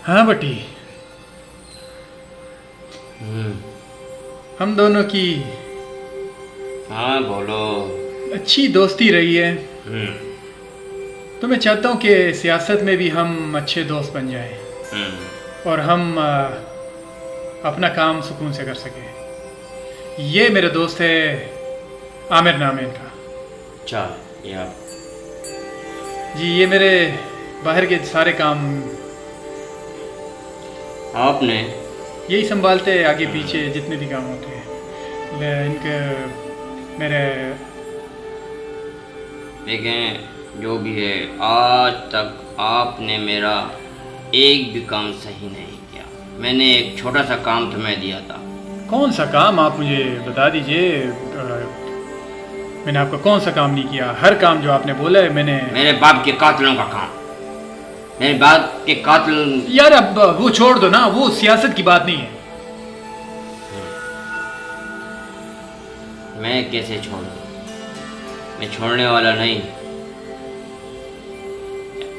हाँ बटी, हम दोनों की हाँ बोलो। अच्छी दोस्ती रही है। हम्म तो मैं चाहता हूँ कि सियासत में भी हम अच्छे दोस्त बन जाएं हम्म और हम अपना काम सुकून से कर सकें। ये मेरे दोस्त है आमिर नाम है इनका। अच्छा, ये आप जी, ये मेरे बाहर के सारे काम आपने यही संभालते हैं, आगे पीछे जितने भी काम होते हैं इनके मेरे। देखें, जो भी है, आज तक आपने मेरा एक भी काम सही नहीं किया। मैंने एक छोटा सा काम तुम्हें दिया था। कौन सा काम आप मुझे बता दीजिए। मैंने आपका कौन सा काम नहीं किया? हर काम जो आपने बोला है मैंने। मेरे बाप के कातिलों का काम। मेरे बाप के कातिल। यार अब वो छोड़ दो ना, वो सियासत की बात नहीं है। मैं कैसे छोड़ूं? मैं छोड़ने वाला नहीं।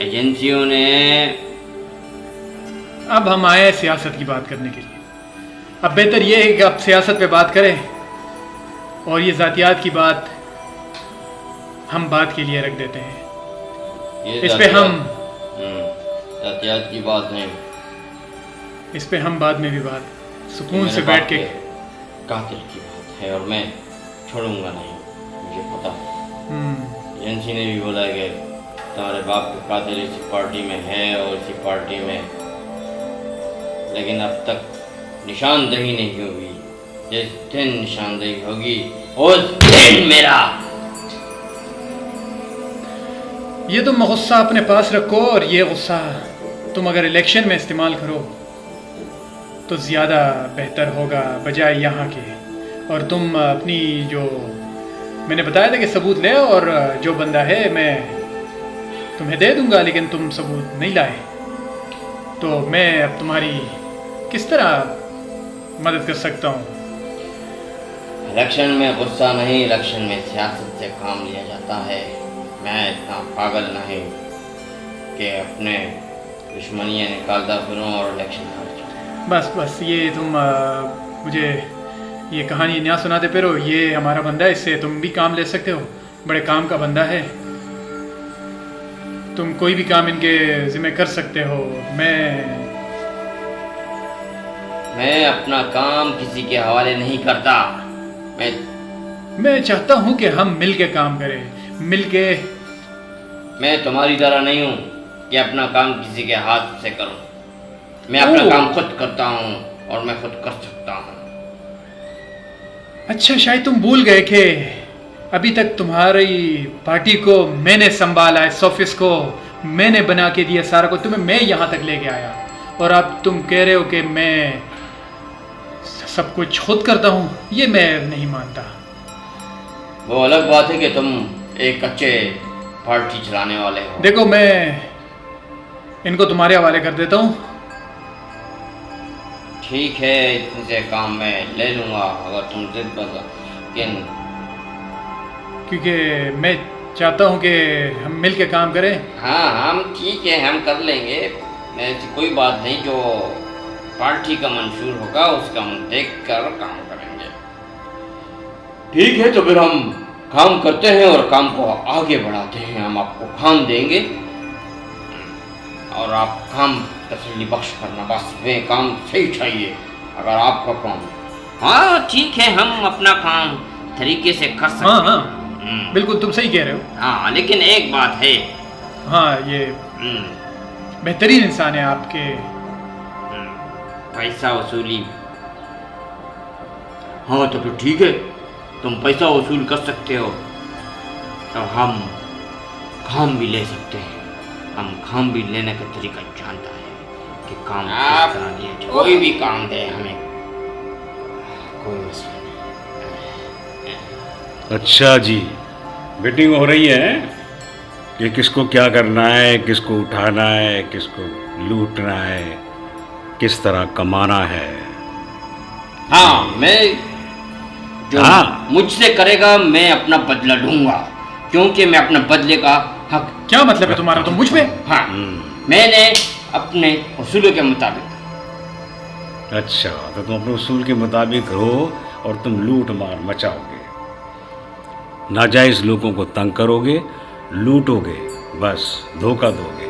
एजेंसियों ने अब हम आए हैं सियासत की बात करने के लिए। अब बेहतर ये है कि आप सियासत पे बात करें और ये जातियात की बात हम बात के लिए रख देते हैं। इस पे हम जातियात की बात नहीं, इस पे हम बाद में भी बात सुकून मेरे से बाप बैठ के। कातिल की बात है और मैं छोड़ूंगा नहीं, मुझे पता। एजेंसी ने भी बोला कि तुम्हारे बाप का कातिल इसी पार्टी में है और इसी पार्टी में, लेकिन अब तक निशानदही नहीं हुई। जिस दिन निशानदही होगी उस दिन मेरा। ये तुम गुस्सा अपने पास रखो और ये गुस्सा तुम अगर इलेक्शन में इस्तेमाल करो तो ज़्यादा बेहतर होगा बजाय यहाँ के। और तुम अपनी जो मैंने बताया था कि सबूत ले, और जो बंदा है मैं तुम्हें दे दूंगा, लेकिन तुम सबूत नहीं लाए तो मैं अब तुम्हारी किस तरह मदद कर सकता हूँ? इलेक्शन में गुस्सा नहीं, इलेक्शन में सियासत से काम लिया जाता है। मैं इतना पागल नहीं कि अपने दुश्मनियाँ निकालता फिरूँ और इलेक्शन हार जाऊँ। बस ये तुम मुझे ये कहानी ना सुनाते फिरो। ये हमारा बंदा है, इससे तुम भी काम ले सकते हो। बड़े काम का बंदा है, तुम कोई भी काम इनके ज़िम्मे कर सकते हो। मैं अपना काम किसी के हवाले नहीं करता। मैं चाहता हूँ कि हम मिल के काम करें, मिल के। मैं तुम्हारी तरह नहीं हूँ कि अपना काम किसी के हाथ से करूँ। मैं अपना काम खुद करता हूँ और मैं खुद कर सकता हूँ। अच्छा, शायद तुम भूल गए कि अभी तक तुम्हारी पार्टी को मैंने संभाला है, इस ऑफिस को मैंने बना के दिया, सारा को तुम्हें मैं यहाँ तक लेके आया, और अब तुम कह रहे हो कि मैं सब कुछ खुद करता हूँ। ये मैं नहीं मानता। वो अलग बात है कि तुम एक कच्चे पार्टी चलाने वाले हो। देखो, मैं इनको तुम्हारे हवाले कर देता हूँ। ठीक है, इतने से काम मैं ले लूँगा अगर तुम जिद बता, लेकिन क्योंकि मैं चाहता हूँ कि हम मिल के काम करें। हाँ हम ठीक है, हम कर लेंगे। ऐसी कोई बात नहीं। जो पार्टी का मंशूर होगा उसका हम देख कर काम करेंगे। ठीक है, तो फिर हम काम करते हैं और काम को आगे बढ़ाते हैं। हम आपको काम देंगे और आप काम तसल्ली बख्श करना। बस वे काम सही चाहिए। अगर आपका काम, हाँ ठीक है, हम अपना काम तरीके से कर सकते हैं। हाँ, बिल्कुल तुम सही कह रहे हो। हाँ, लेकिन एक बात है। हाँ, ये बेहतरीन इंसान है आपके। पैसा वसूली। हाँ तो फिर ठीक है, तुम पैसा वसूल कर सकते हो तो हम काम भी ले सकते हैं। हम काम भी लेने का तरीका जानता है कि काम किस तरह लिया जाए। कोई भी काम दे हमें, कोई मसला नहीं। अच्छा जी, मीटिंग हो रही है कि किसको क्या करना है, किसको उठाना है, किसको लूटना है, किस तरह कमाना है। हाँ, मैं जो मुझसे करेगा मैं अपना बदला लूंगा, क्योंकि मैं अपना बदले का हक। क्या मतलब है तुम्हारा? तुम मुझ पे? हाँ, मैंने अपने उसूलों के मुताबिक। अच्छा, तो तुम अपने उसूल के मुताबिक रहो और तुम लूट मार मचाओगे, नाजायज़ लोगों को तंग करोगे, लूटोगे, बस धोखा दोगे,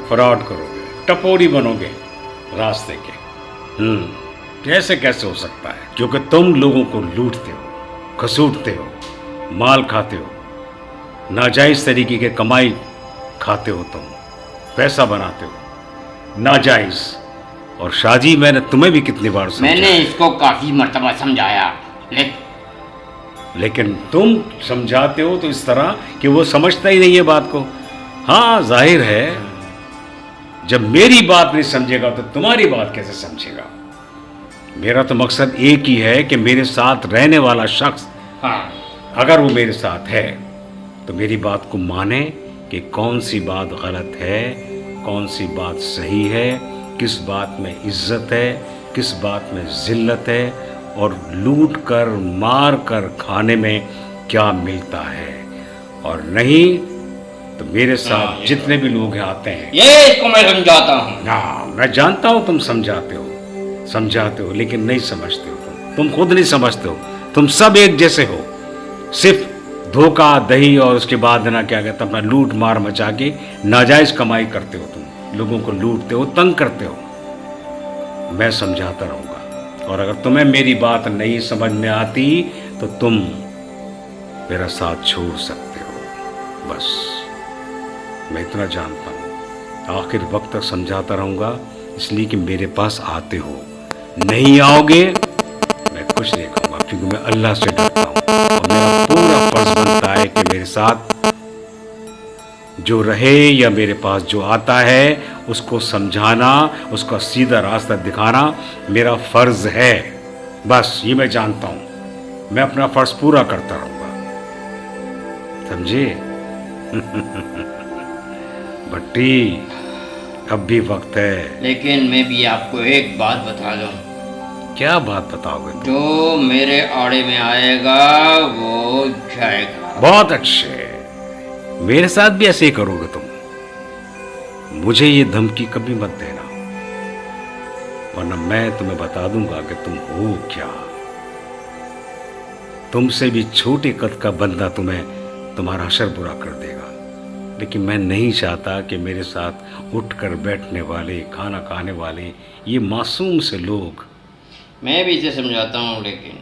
फ्रॉड करोगे, टपोरी बनोगे रास्ते के। कैसे कैसे हो सकता है? क्योंकि तुम लोगों को लूटते हो, घसूटते हो, माल खाते हो, नाजायज़ तरीके के कमाई खाते हो, तुम पैसा बनाते हो नाजायज़। और शाजी, मैंने तुम्हें भी कितनी बार समझाया, मैंने इसको काफ़ी मर्तबा समझाया, लेकिन तुम समझाते हो तो इस तरह कि वो समझता ही नहीं है बात को। हाँ, जाहिर है जब मेरी बात नहीं समझेगा तो तुम्हारी बात कैसे समझेगा? मेरा तो मकसद एक ही है कि मेरे साथ रहने वाला शख्स, हाँ, अगर वो मेरे साथ है तो मेरी बात को माने कि कौन सी बात गलत है, कौन सी बात सही है, किस बात में इज्जत है, किस बात में जिल्लत है, और लूट कर मार कर खाने में क्या मिलता है। और नहीं तो मेरे साथ जितने भी लोग आते हैं, ये इसको मैं समझाता हूँ। हाँ, मैं जानता हूँ तुम समझाते हो, लेकिन नहीं समझते हो। तुम खुद नहीं समझते हो। तुम सब एक जैसे हो, सिर्फ धोखा दही और उसके बाद ना क्या कहते अपना लूट मार मचा के नाजायज कमाई करते हो। तुम लोगों को लूटते हो, तंग करते हो। मैं समझाता रहूँगा, और अगर तुम्हें मेरी बात नहीं समझ में आती तो तुम मेरा साथ छोड़ सकते हो। बस मैं इतना जानता हूँ। आखिर वक्त तक समझाता रहूँगा, इसलिए कि मेरे पास आते हो। नहीं आओगे मैं कुछ नहीं कहूँगा, क्योंकि मैं अल्लाह से डरता हूँ और मेरा पूरा फर्ज बनता है कि मेरे साथ जो रहे या मेरे पास जो आता है उसको समझाना, उसका सीधा रास्ता दिखाना मेरा फर्ज है। बस ये मैं जानता हूँ। मैं अपना फर्ज पूरा करता रहूँगा, समझे? भट्टी, अब भी वक्त है। लेकिन मैं भी आपको एक बात बता दूं। क्या बात बताओगे? जो मेरे आड़े में आएगा वो जाएगा। बहुत अच्छे, मेरे साथ भी ऐसे ही करोगे तुम। मुझे ये धमकी कभी मत देना, वरना मैं तुम्हें बता दूंगा कि तुम हो क्या। तुमसे भी छोटे कद का बंदा तुम्हें तुम्हारा हशर बुरा कर देगा। लेकिन मैं नहीं चाहता कि मेरे साथ उठकर बैठने वाले, खाना खाने वाले ये मासूम से लोग। मैं भी इसे समझाता हूँ, लेकिन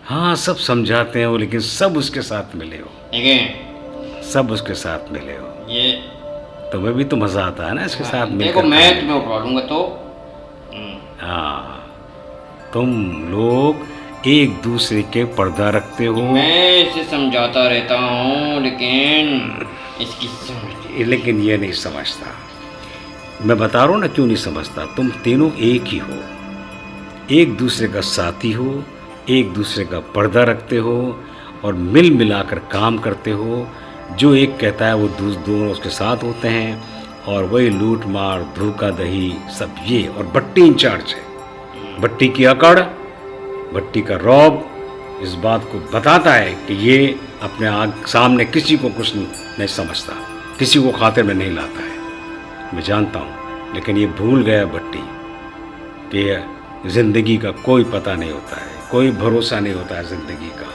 हाँ, सब समझाते हो, लेकिन सब उसके साथ मिले हो। लेकिन सब उसके साथ मिले हो। ये तुम्हें भी तो मजा आता है ना इसके साथ मिलकर। देखो, मैं तुम्हें उठवा लूंगा तो। हाँ, तुम लोग एक दूसरे के पर्दा रखते हो। मैं इसे समझाता रहता हूँ, लेकिन इसकी समझ। लेकिन ये नहीं समझता। मैं बता रहा हूँ ना क्यों नहीं समझता। तुम तीनों एक ही हो, एक दूसरे का साथी हो, एक दूसरे का पर्दा रखते हो और मिल मिलाकर काम करते हो। जो एक कहता है वो दोनों उसके साथ होते हैं, और वही लूट मार धोखा दही सब ये। और भट्टी इंचार्ज है। भट्टी की अकड़, भट्टी का रौब इस बात को बताता है कि ये अपने आग सामने किसी को कुछ नहीं समझता, किसी को खातिर में नहीं लाता है। मैं जानता हूँ, लेकिन ये भूल गया भट्टी कि ज़िंदगी का कोई पता नहीं होता है, कोई भरोसा नहीं होता है ज़िंदगी का।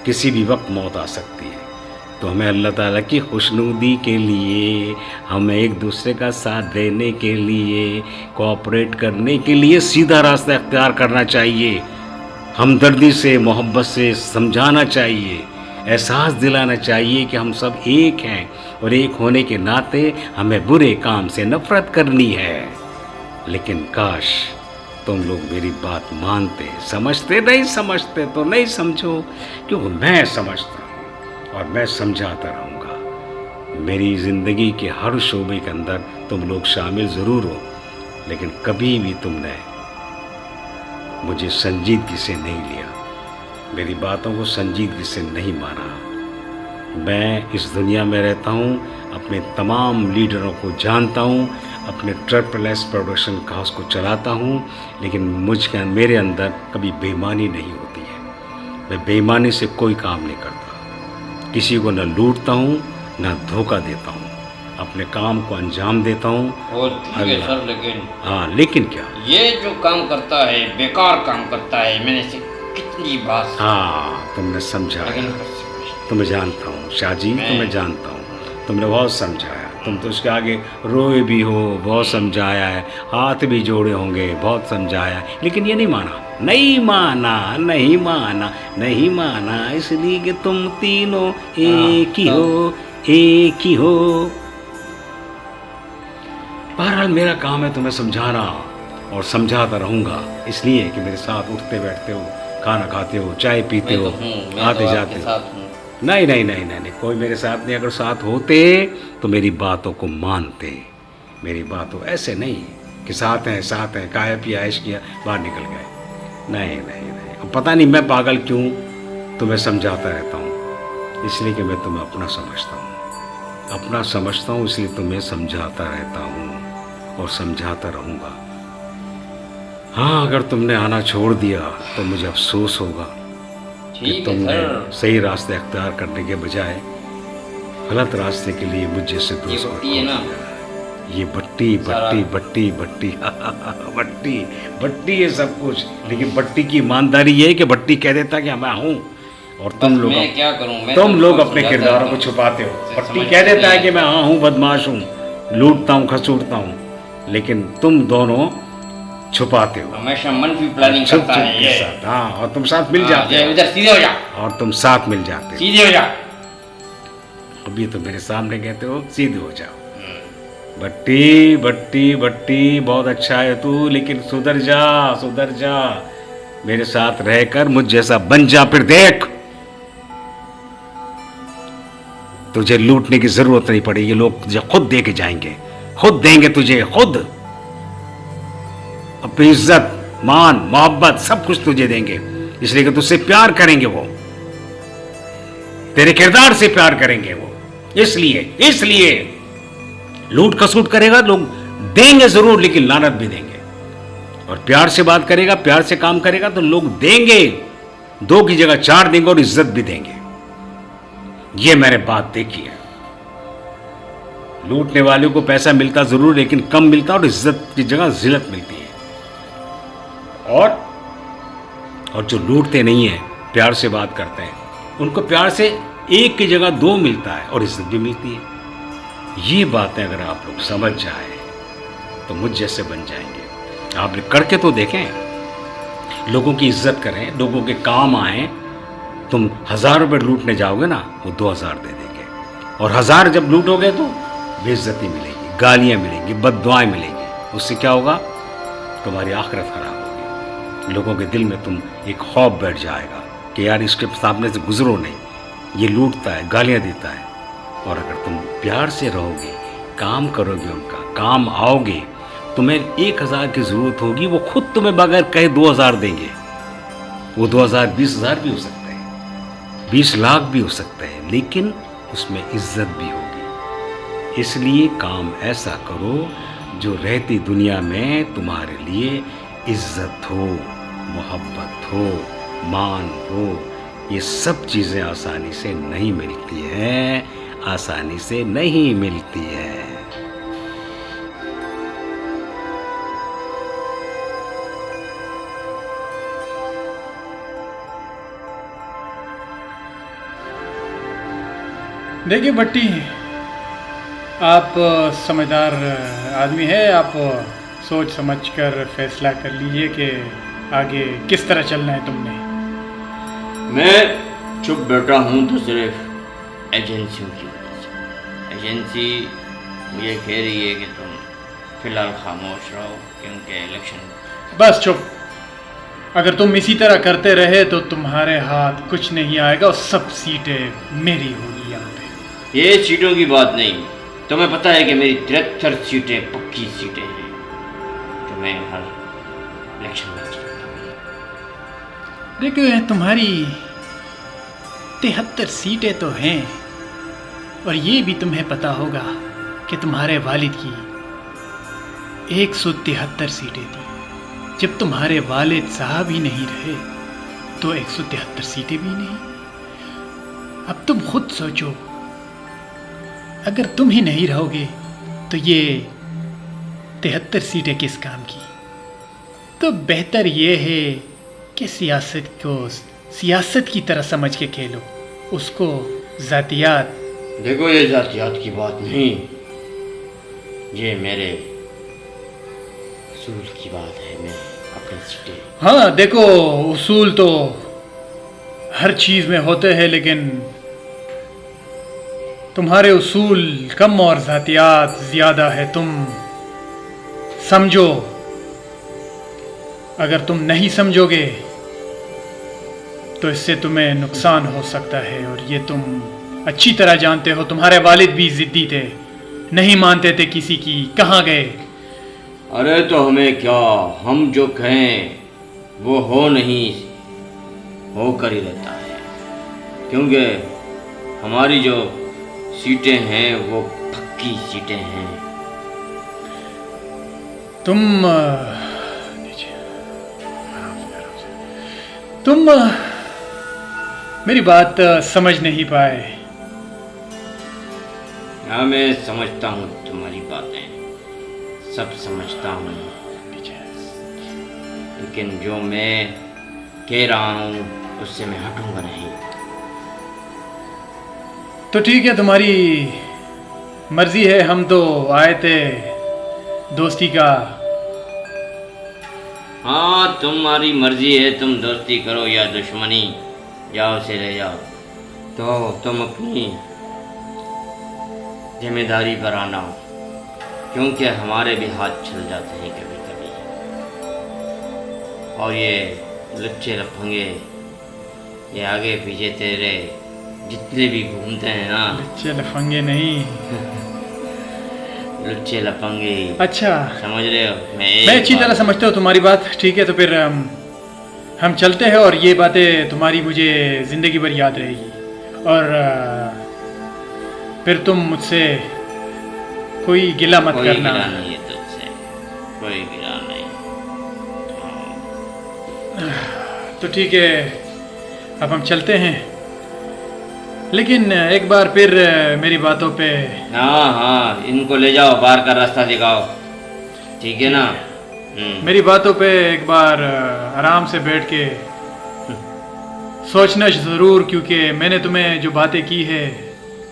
किसी भी वक्त मौत आ सकती है। तो हमें अल्लाह ताला की खुशनुदी के लिए, हमें एक दूसरे का साथ देने के लिए, कोऑपरेट करने के लिए सीधा रास्ता इख्तियार करना चाहिए। हमदर्दी से, मोहब्बत से समझाना चाहिए, एहसास दिलाना चाहिए कि हम सब एक हैं और एक होने के नाते हमें बुरे काम से नफ़रत करनी है। लेकिन काश तुम लोग मेरी बात मानते, समझते। नहीं समझते तो नहीं समझो, क्योंकि मैं समझता हूँ और मैं समझाता रहूँगा। मेरी ज़िंदगी के हर शोबे के अंदर तुम लोग शामिल ज़रूर हो, लेकिन कभी भी तुमने मुझे संजीदगी से नहीं लिया, मेरी बातों को संजीदगी से नहीं माना। मैं इस दुनिया में रहता हूँ, अपने तमाम लीडरों को जानता हूँ, अपने ट्रिपल एस प्रोडक्शन हाउस को चलाता हूँ, लेकिन मेरे अंदर कभी बेईमानी नहीं होती है। मैं बेईमानी से कोई काम नहीं करता, किसी को न लूटता हूँ न धोखा देता हूँ। अपने काम को अंजाम देता हूँ। और ठीक है सर, लेकिन हाँ, लेकिन क्या? ये जो काम करता है बेकार काम करता है, मैंने से कितनी बात हाँ, तुमने समझाया, लेकिन तुम्हें जानता हूँ शाहजी, तुम्हें जानता हूँ, तुमने बहुत समझाया। तुम तो उसके आगे रोए भी हो, बहुत समझाया है, हाथ भी जोड़े होंगे, बहुत समझाया है, लेकिन ये नहीं माना, नहीं माना, नहीं माना, नहीं माना, इसलिए कि तुम तीनों एक ही हो, एक ही हो। बहरहाल मेरा काम है तुम्हें समझाना और समझाता रहूँगा, इसलिए कि मेरे साथ उठते बैठते हो, खाना खाते हो, चाय पीते हो, आते जाते हो। नहीं नहीं नहीं नहीं नहीं, कोई मेरे साथ नहीं। अगर साथ होते तो मेरी बातों को मानते। मेरी बातों ऐसे नहीं कि साथ हैं, खाया पिया ऐश किया, बाहर निकल गए। नहीं नहीं नहीं, अब पता नहीं मैं पागल क्यों तुम्हें समझाता रहता हूँ, इसलिए कि मैं तुम्हें अपना समझता हूँ, अपना समझता हूँ, इसलिए तुम्हें समझाता रहता हूँ और समझाता रहूँगा। हाँ, अगर तुमने आना छोड़ दिया तो मुझे अफसोस होगा कि तुमने सही रास्ते अख्तियार करने के बजाय गलत रास्ते के लिए मुझे से दोस्त ये बट्टी बट्टी बट्टी बट्टी बट्टी बट्टी है सब कुछ, लेकिन बट्टी की ईमानदारी ये है कि बट्टी कह देता कि मैं हूँ, और तुम लोग क्या करूं, तुम लोग अपने किरदारों को छुपाते हो। बट्टी कह देता है कि मैं हाँ हूँ, बदमाश हूँ, लूटता हूँ, खसूटता हूँ, लेकिन तुम दोनों छुपाते हो, हमेशा मनफी प्लानिंग करता है ये। हाँ, और तुम साथ मिल जाते हो, इधर सीधे हो जा, और तुम साथ मिल जाते हो, सीधे हो जा। अभी तो मेरे सामने कहते हो सीधे हो जाओ। बट्टी बट्टी बट्टी, बहुत अच्छा है तू, लेकिन सुधर जा, सुधर जा, मेरे साथ रहकर मुझ जैसा बन जा, फिर देख तुझे लूटने की जरूरत नहीं पड़ेगी, लोग तुझे खुद दे के जाएंगे, खुद देंगे तुझे, खुद अपनी इज्जत, मान, मोहब्बत सब कुछ तुझे देंगे, इसलिए कि तुझसे प्यार करेंगे, वो तेरे किरदार से प्यार करेंगे वो, इसलिए लूट खसूट करेगा, लोग देंगे जरूर, लेकिन लानत भी देंगे, और प्यार से बात करेगा, प्यार से काम करेगा तो लोग देंगे, 2 की जगह 4 देंगे और इज्जत भी देंगे। ये मैंने बात देखी है। लूटने वाले को पैसा मिलता जरूर, लेकिन कम मिलता, और इज्जत की जगह जिल्लत मिलती है। और जो लूटते नहीं है, प्यार से बात करते हैं, उनको प्यार से 1 की जगह 2 मिलता है और इज्जत भी मिलती है। ये बातें अगर आप लोग समझ जाए तो मुझ जैसे बन जाएंगे। आप करके तो देखें, लोगों की इज्जत करें, लोगों के काम आए। तुम 1000 रुपये लूटने जाओगे ना, वो 2000 दे देंगे, और 1000 जब लूटोगे तो बेइज्जती मिलेगी, गालियाँ मिलेंगी, बद्दुआएं मिलेंगी। उससे क्या होगा? तुम्हारी आखिरत खराब होगी। लोगों के दिल में तुम एक खौफ बैठ जाएगा कि यार इसके सामने से गुजरो नहीं, ये लूटता है, गालियाँ देता है। और अगर तुम प्यार से रहोगे, काम करोगे, उनका काम आओगे, तुम्हें 1000 की ज़रूरत होगी, वो खुद तुम्हें बगैर कहे 2000 देंगे। वो 2000 20,000 भी हो सकते हैं, 20 लाख भी हो सकते हैं, लेकिन उसमें इज्जत भी होगी। इसलिए काम ऐसा करो जो रहती दुनिया में तुम्हारे लिए इज्जत हो, मोहब्बत हो, मान हो। ये सब चीज़ें आसानी से नहीं मिलती हैं, आसानी से नहीं मिलती है। देखिए भट्टी, आप समझदार आदमी है, आप सोच समझकर फैसला कर लीजिए कि आगे किस तरह चलना है तुमने। मैं चुप बैठा हूँ तो सिर्फ एजेंसियों की वजह से। एजेंसी मुझे कह रही है कि तुम फिलहाल खामोश रहो, क्योंकि इलेक्शन। बस चुप। अगर तुम इसी तरह करते रहे तो तुम्हारे हाथ कुछ नहीं आएगा और सब सीटें मेरी होगी यहाँ पे। ये सीटों की बात नहीं, तुम्हें पता है कि मेरी 73 सीटें पक्की सीटें हैं जो मैं हर इलेक्शन में जीतता हूँ। देखो, तुम्हारी 73 सीटें तो हैं, और ये भी तुम्हें पता होगा कि तुम्हारे वालिद की 173 सीटें थी। जब तुम्हारे वालिद साहब ही नहीं रहे तो 173 सीटें भी नहीं। अब तुम खुद सोचो, अगर तुम ही नहीं रहोगे तो ये 73 सीटें किस काम की। तो बेहतर ये है कि सियासत को सियासत की तरह समझ के खेलो, उसको ज़ातियात। देखो ये जातियात की बात नहीं, ये मेरे उसूल की बात है। मैं अपनी सीटें। हाँ देखो, उसूल तो हर चीज़ में होते हैं, लेकिन तुम्हारे उसूल कम और ज़ातियात ज़्यादा है। तुम समझो, अगर तुम नहीं समझोगे तो इससे तुम्हें नुकसान हो सकता है, और ये तुम अच्छी तरह जानते हो। तुम्हारे वालिद भी ज़िद्दी थे, नहीं मानते थे किसी की। कहाँ गए? अरे तो हमें क्या, हम जो कहें वो हो नहीं, हो कर ही रहता है। क्योंकि हमारी जो सीटें हैं वो पक्की सीटें हैं। तुम तुम मेरी बात समझ नहीं पाए। हाँ मैं समझता हूँ तुम्हारी बातें, सब समझता हूँ, लेकिन जो मैं कह रहा हूँ उससे मैं हटूंगा नहीं। तो ठीक है, तुम्हारी मर्जी है। हम तो आए थे दोस्ती का। हाँ तुम्हारी मर्जी है, तुम दोस्ती करो या दुश्मनी, जाओ से ले जाओ। तो तुम अपनी जिम्मेदारी पर आना, क्योंकि हमारे भी हाथ चल जाते हैं कभी कभी। और ये लुच्चे लफंगे, ये आगे पीछे तेरे जितने भी घूमते हैं ना, लुच्चे लफंगे नहीं, लुच्चे लफंगे। अच्छा समझ रहे हो? मैं अच्छी तरह समझता हूँ तुम्हारी बात। ठीक है, तो फिर हम चलते हैं, और ये बातें तुम्हारी मुझे ज़िंदगी भर याद रहेगी। और फिर तुम मुझसे कोई गिला मत कोई करना। गिला नहीं है तुझसे, कोई गिला नहीं। तो ठीक है, अब हम चलते हैं, लेकिन एक बार फिर मेरी बातों पे। हाँ हाँ, इनको ले जाओ, बाहर का रास्ता दिखाओ, ठीक है ना? मेरी बातों पे एक बार आराम से बैठ के सोचना ज़रूर, क्योंकि मैंने तुम्हें जो बातें की है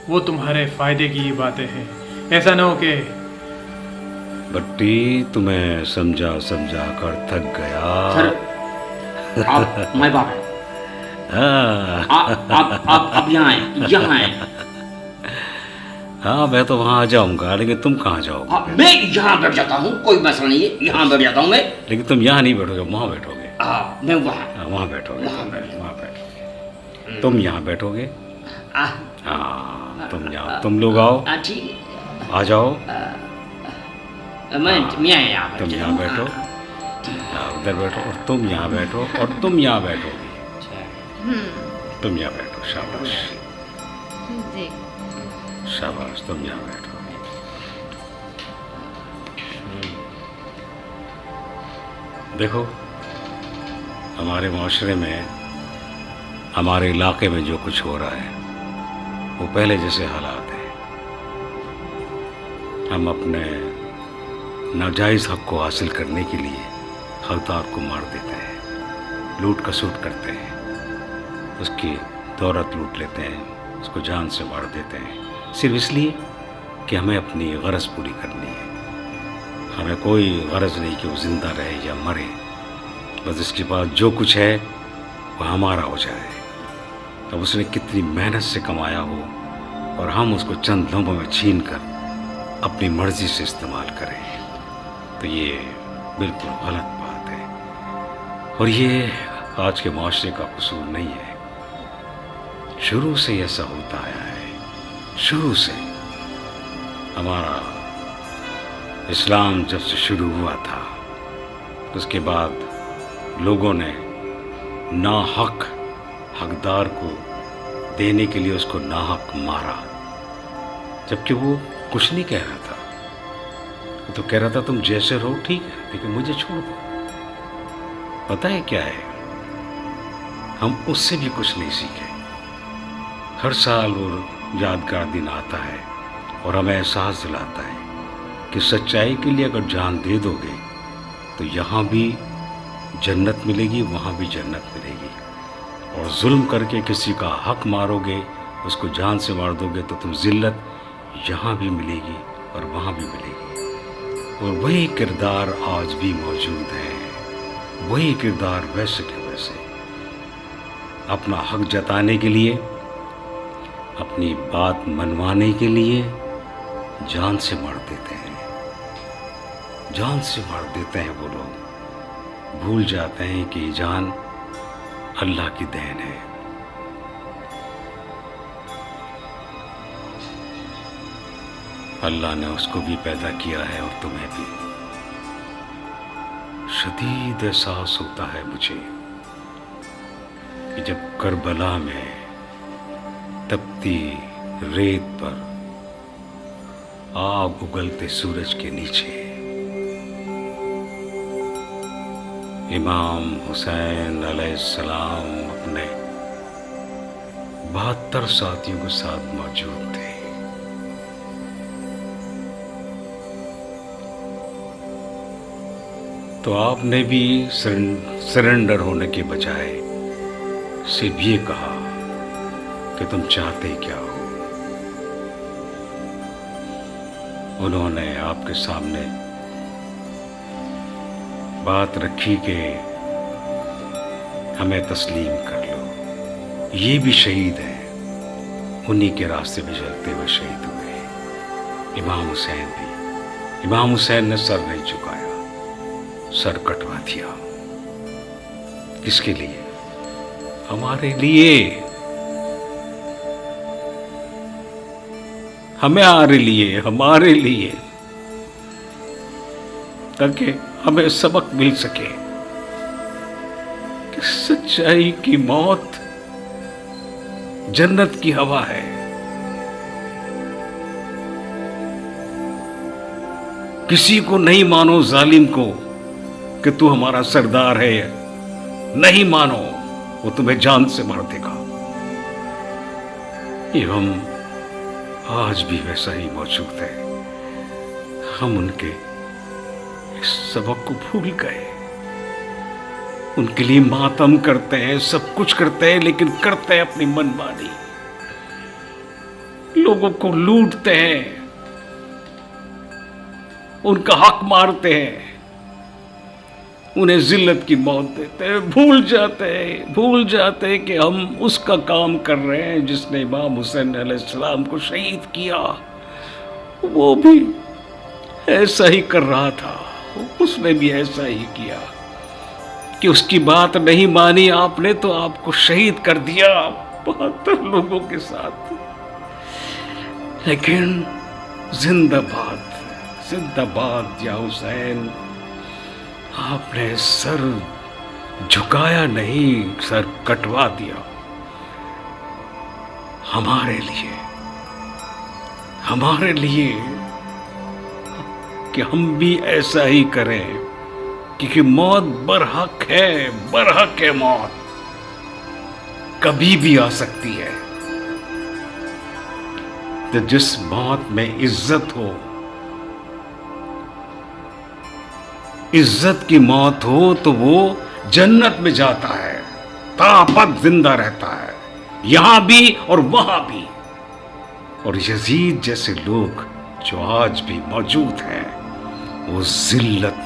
वो तुम्हारे फ़ायदे की ही बातें हैं। ऐसा ना हो कि बट्टी तुम्हें समझा समझा कर थक गया। सर आप मैं बाप हाँ आप यहाँ आए, यहाँ आए। हाँ मैं तो वहाँ आ जाऊंगा, लेकिन तुम कहाँ जाओगे? मैं यहाँ बैठ जाता हूँ, कोई मसला नहीं है, यहाँ बैठ जाता हूँ मैं। लेकिन तुम यहाँ नहीं बैठोगे, वहाँ बैठोगे। मैं वहाँ वहाँ बैठोगे, वहाँ वहाँ बैठोगे। तुम यहाँ बैठोगे। हाँ तुम यहाँ, तुम लोग आओ, ठीक है, आ जाओ। मैं यहाँ तुम यहाँ बैठो, उधर बैठो, और तुम यहाँ बैठो, और तुम यहाँ बैठोगे। तुम यहाँ बैठो, शाबाश जी। शाबाश, तुम यहाँ बैठो। देखो, हमारे माशरे में, हमारे इलाके में जो कुछ हो रहा है वो पहले जैसे हालात हैं। हम अपने नाजायज़ हक को हासिल करने के लिए हकदार को मार देते हैं, लूट खसूट करते हैं, उसकी दौलत लूट लेते हैं, उसको जान से मार देते हैं, सिर्फ इसलिए कि हमें अपनी गरज पूरी करनी है। हमें कोई गरज नहीं कि वो ज़िंदा रहे या मरे, बस इसके बाद जो कुछ है वो हमारा हो जाए। अब उसने कितनी मेहनत से कमाया हो और हम उसको चंद लम्हों में छीन कर अपनी मर्जी से इस्तेमाल करें, तो ये बिल्कुल गलत बात है। और ये आज के माशरे का कसूर नहीं है, शुरू से ऐसा होता आया है। शुरू से हमारा इस्लाम जब से शुरू हुआ था, उसके बाद लोगों ने नाहक हकदार को देने के लिए उसको नाहक मारा, जबकि वो कुछ नहीं कह रहा था। वो तो कह रहा था तुम जैसे रहो ठीक है, लेकिन मुझे छोड़ दो। पता है क्या है, हम उससे भी कुछ नहीं सीखे। हर साल वो यादगार दिन आता है, और हमें एहसास दिलाता है कि सच्चाई के लिए अगर जान दे दोगे तो यहाँ भी जन्नत मिलेगी, वहाँ भी जन्नत मिलेगी। और जुल्म करके किसी का हक मारोगे, उसको जान से मार दोगे तो तुम जिल्लत यहाँ भी मिलेगी और वहाँ भी मिलेगी। और वही किरदार आज भी मौजूद है, वही किरदार वैसे के वैसे अपना हक जताने के लिए, अपनी बात मनवाने के लिए जान से मार देते हैं, जान से मार देते हैं वो लोग। भूल जाते हैं कि ये जान अल्लाह की देन है। अल्लाह ने उसको भी पैदा किया है और तुम्हें भी। शदीद एहसास होता है मुझे कि जब करबला में तपती रेत पर आग उगलते सूरज के नीचे इमाम हुसैन अलैहिस्सलाम अपने 72 साथियों के साथ मौजूद थे। तो आपने भी सरेंडर होने के बजाय सिर्फ ये कहा कि तुम चाहते क्या हो। उन्होंने आपके सामने बात रखी कि हमें तस्लीम कर लो। ये भी शहीद हैं, उन्हीं के रास्ते में चलते हुए शहीद हुए। इमाम हुसैन भी, इमाम हुसैन ने सर नहीं झुकाया, सर कटवा दिया। किसके लिए? हमारे लिए, हमारे लिए, ताकि हमें सबक मिल सके कि सच्चाई की मौत जन्नत की हवा है। किसी को नहीं मानो जालिम को कि तू हमारा सरदार है, नहीं मानो, वो तुम्हें जान से मार देगा। एवं आज भी वैसा ही मौजूद है। हम उनके इस सबक को भूल गए। उनके लिए मातम करते हैं, सब कुछ करते हैं, लेकिन करते हैं अपनी मनमानी। लोगों को लूटते हैं, उनका हक मारते हैं, उन्हें जिल्लत की मौत देते हैं। भूल जाते हैं कि हम उसका काम कर रहे हैं जिसने इमाम हुसैन अलैहिस्सलाम को शहीद किया। वो भी ऐसा ही कर रहा था, उसने भी ऐसा ही किया कि उसकी बात नहीं मानी आपने तो आपको शहीद कर दिया 72 लोगों के साथ। लेकिन जिंदाबाद, जिंदाबाद या हुसैन, आपने सर झुकाया नहीं, सर कटवा दिया। हमारे लिए कि हम भी ऐसा ही करें, क्योंकि मौत बरहक है मौत, कभी भी आ सकती है। तो जिस मौत में इज्जत हो, इज्जत की मौत हो, तो वो जन्नत में जाता है, ताबत जिंदा रहता है, यहां भी और वहां भी। और यजीद जैसे लोग जो आज भी मौजूद हैं, वो जिल्लत